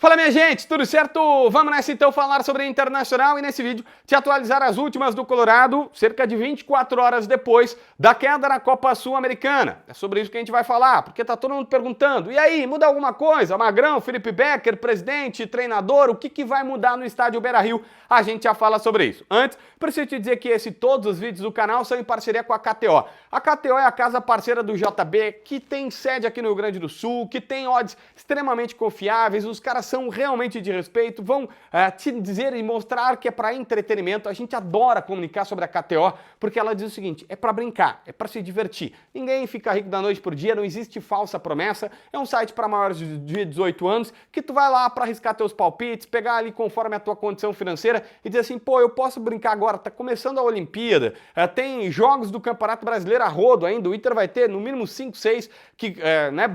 Fala minha gente, tudo certo? Vamos nessa então falar sobre a Internacional e nesse vídeo te atualizar as últimas do Colorado, cerca de 24 horas depois da queda na Copa Sul-Americana. É sobre isso que a gente vai falar, porque tá todo mundo perguntando, e aí, muda alguma coisa? Magrão, Felipe Becker, presidente, treinador, o que vai mudar no estádio Beira-Rio? A gente já fala sobre isso. Antes, preciso te dizer que todos os vídeos do canal são em parceria com a KTO. A KTO é a casa parceira do JB, que tem sede aqui no Rio Grande do Sul, que tem odds extremamente confiáveis, os caras são realmente de respeito, vão te dizer e mostrar que é para entretenimento. A gente adora comunicar sobre a KTO, porque ela diz o seguinte, é para brincar, é para se divertir. Ninguém fica rico da noite por dia, não existe falsa promessa, é um site para maiores de 18 anos, que tu vai lá para arriscar teus palpites, pegar ali conforme a tua condição financeira e dizer assim, pô, eu posso brincar agora, tá começando a Olimpíada, tem jogos do Campeonato Brasileiro a rodo ainda, o Inter vai ter no mínimo 5, 6, que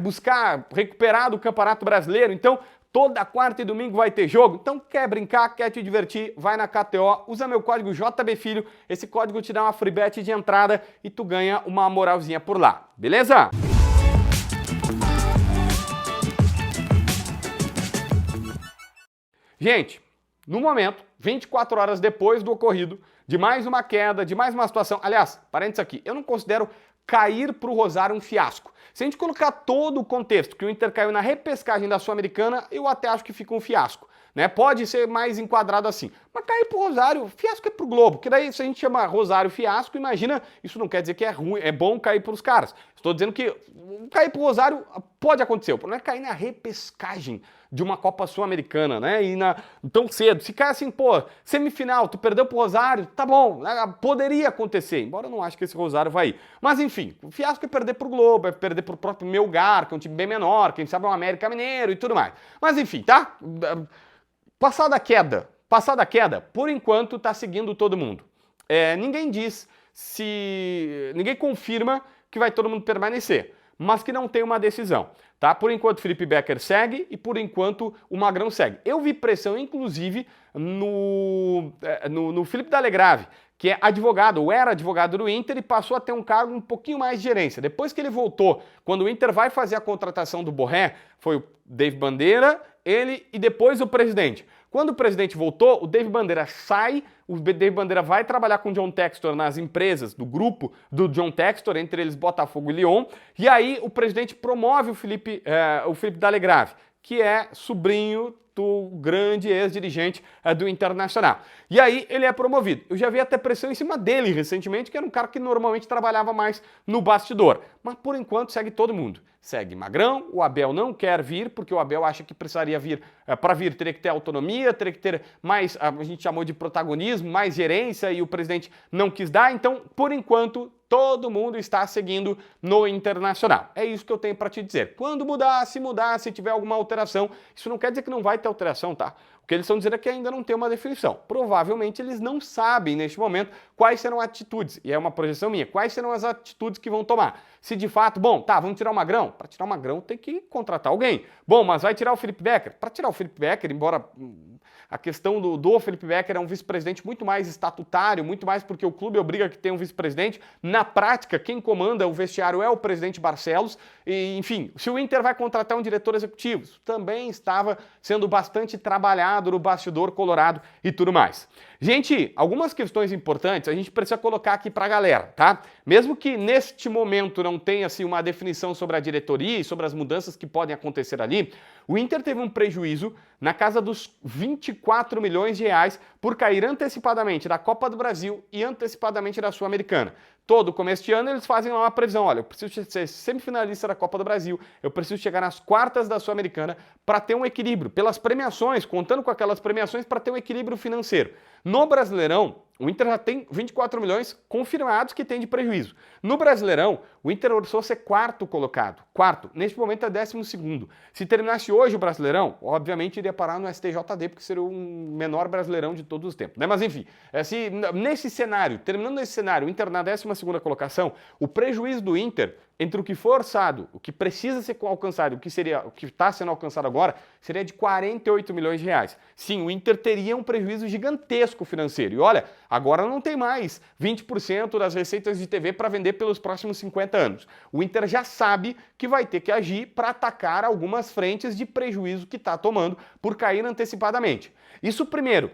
buscar recuperar do Campeonato Brasileiro, então toda quarta e domingo vai ter jogo, então quer brincar, quer te divertir, vai na KTO, usa meu código JBFilho, esse código te dá uma free bet de entrada e tu ganha uma moralzinha por lá, beleza? Gente, no momento, 24 horas depois do ocorrido, de mais uma queda, de mais uma situação, aliás, parênteses aqui, eu não considero cair para o Rosário um fiasco. Se a gente colocar todo o contexto que o Inter caiu na repescagem da Sul-Americana, eu até acho que fica um fiasco, né? Pode ser mais enquadrado assim. Mas cair pro Rosário, fiasco é pro Globo, que daí se a gente chama Rosário fiasco, imagina, isso não quer dizer que é ruim, é bom cair pros caras. Estou dizendo que cair pro Rosário pode acontecer, o problema é cair na repescagem de uma Copa Sul-Americana, né? E tão cedo. Se cai assim, pô, semifinal, tu perdeu pro Rosário, tá bom, poderia acontecer, embora eu não acho que esse Rosário vai ir. Mas enfim, o fiasco é perder pro Globo, é perder pro próprio Melgar, que é um time bem menor, quem sabe é um América Mineiro e tudo mais. Mas enfim, tá? Passada a queda, por enquanto tá seguindo todo mundo. Ninguém diz ninguém confirma que vai todo mundo permanecer, mas que não tem uma decisão. Tá? Por enquanto, Felipe Becker segue e por enquanto o Magrão segue. Eu vi pressão, inclusive, no Felipe Dalegrave, que é advogado, ou era advogado do Inter e passou a ter um cargo um pouquinho mais de gerência. Depois que ele voltou, quando o Inter vai fazer a contratação do Borré, foi o David Bandeira, ele e depois o presidente. Quando o presidente voltou, o David Bandeira sai, o David Bandeira vai trabalhar com o John Textor nas empresas do grupo do John Textor, entre eles Botafogo e Lyon, e aí o presidente promove o Felipe Dalegrave, que é sobrinho do grande ex-dirigente do Internacional. E aí ele é promovido. Eu já vi até pressão em cima dele recentemente, que era um cara que normalmente trabalhava mais no bastidor. Mas por enquanto segue todo mundo. Segue Magrão, o Abel não quer vir, porque o Abel acha que precisaria vir, para vir teria que ter autonomia, teria que ter mais, a gente chamou de protagonismo, mais gerência, e o presidente não quis dar, então, por enquanto, todo mundo está seguindo no Internacional. É isso que eu tenho para te dizer. Quando mudar, se tiver alguma alteração, isso não quer dizer que não vai ter alteração, tá? O que eles estão dizendo é que ainda não tem uma definição. Provavelmente eles não sabem, neste momento, quais serão as atitudes, e é uma projeção minha, quais serão as atitudes que vão tomar. Se de fato, bom, tá, vamos tirar o Magrão? Para tirar o Magrão tem que contratar alguém. Bom, mas vai tirar o Felipe Becker? Para tirar o Felipe Becker, embora a questão do Felipe Becker é um vice-presidente muito mais estatutário, muito mais porque o clube obriga que tenha um vice-presidente. Na prática, quem comanda o vestiário é o presidente Barcelos. E, enfim, se o Inter vai contratar um diretor executivo, isso também estava sendo bastante trabalhado no bastidor colorado e tudo mais. Gente, algumas questões importantes a gente precisa colocar aqui pra galera, tá? Mesmo que neste momento não tenha assim, uma definição sobre a diretoria e sobre as mudanças que podem acontecer ali, o Inter teve um prejuízo na casa dos 24 milhões de reais por cair antecipadamente da Copa do Brasil e antecipadamente da Sul-Americana. Todo começo de ano eles fazem lá uma previsão, olha, eu preciso ser semifinalista da Copa do Brasil, eu preciso chegar nas quartas da Sul-Americana para ter um equilíbrio, pelas premiações, contando com aquelas premiações para ter um equilíbrio financeiro. No Brasileirão, o Inter já tem 24 milhões confirmados que tem de prejuízo. No Brasileirão, o Inter orçou ser quarto colocado. Quarto, neste momento é 12º. Se terminasse hoje o Brasileirão, obviamente iria parar no STJD, porque seria o menor Brasileirão de todos os tempos, né? Mas enfim, nesse cenário, terminando nesse cenário, o Inter na 12ª colocação, o prejuízo do Inter entre o que for orçado, o que precisa ser alcançado, o que está sendo alcançado agora, seria de 48 milhões de reais. Sim, o Inter teria um prejuízo gigantesco financeiro. E olha, agora não tem mais 20% das receitas de TV para vender pelos próximos 50 50 anos. O Inter já sabe que vai ter que agir para atacar algumas frentes de prejuízo que está tomando por cair antecipadamente. Isso primeiro.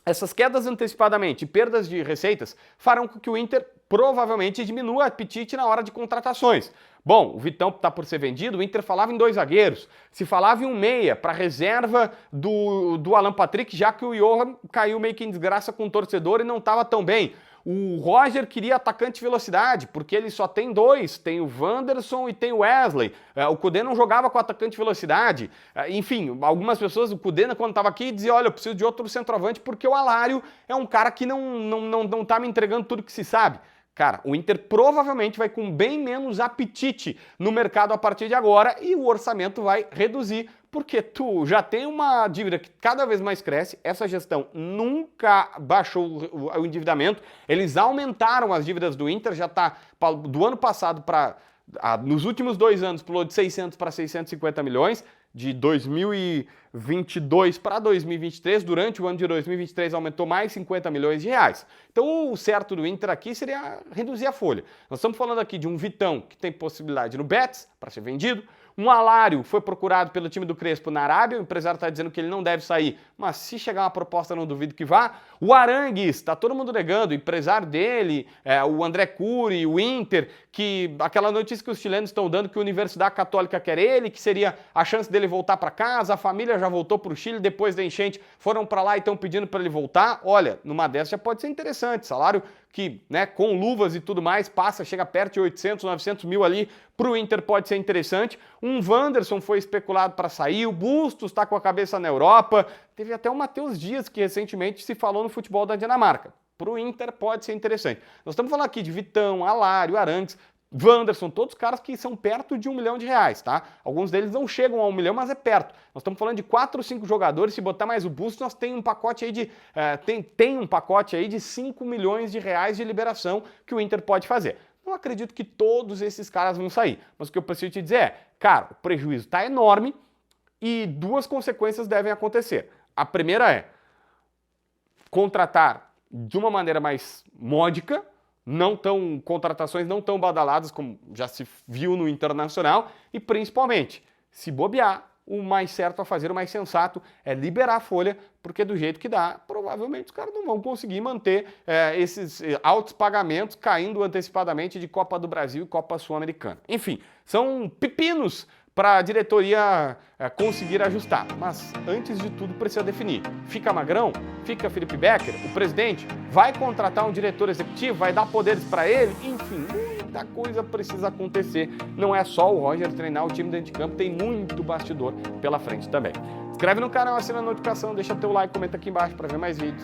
Essas quedas antecipadamente e perdas de receitas farão com que o Inter provavelmente diminua o apetite na hora de contratações. Bom, o Vitão está por ser vendido, o Inter falava em 2 zagueiros, se falava em um meia para reserva do Alan Patrick, já que o Johan caiu meio que em desgraça com o torcedor e não estava tão bem. O Roger queria atacante de velocidade, porque ele só tem 2, tem o Wanderson e tem o Wesley. O Kudê não jogava com atacante de velocidade. Enfim, algumas pessoas, o Kudê quando estava aqui dizia, olha, eu preciso de outro centroavante porque o Alário é um cara que não tá me entregando tudo que se sabe. Cara, o Inter provavelmente vai com bem menos apetite no mercado a partir de agora e o orçamento vai reduzir, porque tu já tem uma dívida que cada vez mais cresce, essa gestão nunca baixou o endividamento, eles aumentaram as dívidas do Inter, já está do ano passado para... nos últimos 2 anos pulou de 600 para 650 milhões, de 2022 para 2023, durante o ano de 2023 aumentou mais 50 milhões de reais. Então o certo do Inter aqui seria reduzir a folha. Nós estamos falando aqui de um Vitão que tem possibilidade no Betis para ser vendido, um Alário foi procurado pelo time do Crespo na Arábia, o empresário está dizendo que ele não deve sair, mas se chegar uma proposta não duvido que vá. O Arangues, está todo mundo negando, o empresário dele, o André Cury, o Inter, que aquela notícia que os chilenos estão dando que a Universidade Católica quer ele, que seria a chance dele voltar para casa, a família já voltou para o Chile depois da enchente, foram para lá e estão pedindo para ele voltar. Olha, numa dessas já pode ser interessante, salário que, né, com luvas e tudo mais, chega perto de 800, 900 mil ali, para o Inter pode ser interessante. Um Wanderson foi especulado para sair, o Bustos está com a cabeça na Europa, teve até o Matheus Dias que recentemente se falou no futebol da Dinamarca. Para o Inter pode ser interessante. Nós estamos falando aqui de Vitão, Alário, Arangues, Wanderson, todos caras que são perto de R$1 milhão, tá? Alguns deles não chegam a 1 milhão, mas é perto. Nós estamos falando de 4 ou 5 jogadores, se botar mais o Bustos, nós tem um pacote aí de tem um pacote aí de R$5 milhões de liberação que o Inter pode fazer. Não acredito que todos esses caras vão sair, mas o que eu preciso te dizer é, cara, o prejuízo está enorme e 2 consequências devem acontecer. A primeira é contratar de uma maneira mais módica, contratações não tão badaladas como já se viu no Internacional e principalmente, se bobear, o mais certo a fazer, o mais sensato é liberar a folha, porque do jeito que dá, provavelmente os caras não vão conseguir manter esses altos pagamentos caindo antecipadamente de Copa do Brasil e Copa Sul-Americana. Enfim, são pepinos para a diretoria conseguir ajustar. Mas, antes de tudo, precisa definir. Fica Magrão? Fica Felipe Becker? O presidente vai contratar um diretor executivo? Vai dar poderes para ele? Enfim, muita coisa precisa acontecer. Não é só o Roger treinar o time dentro de campo, tem muito bastidor pela frente também. Inscreve no canal, assina a notificação, deixa teu like, comenta aqui embaixo para ver mais vídeos.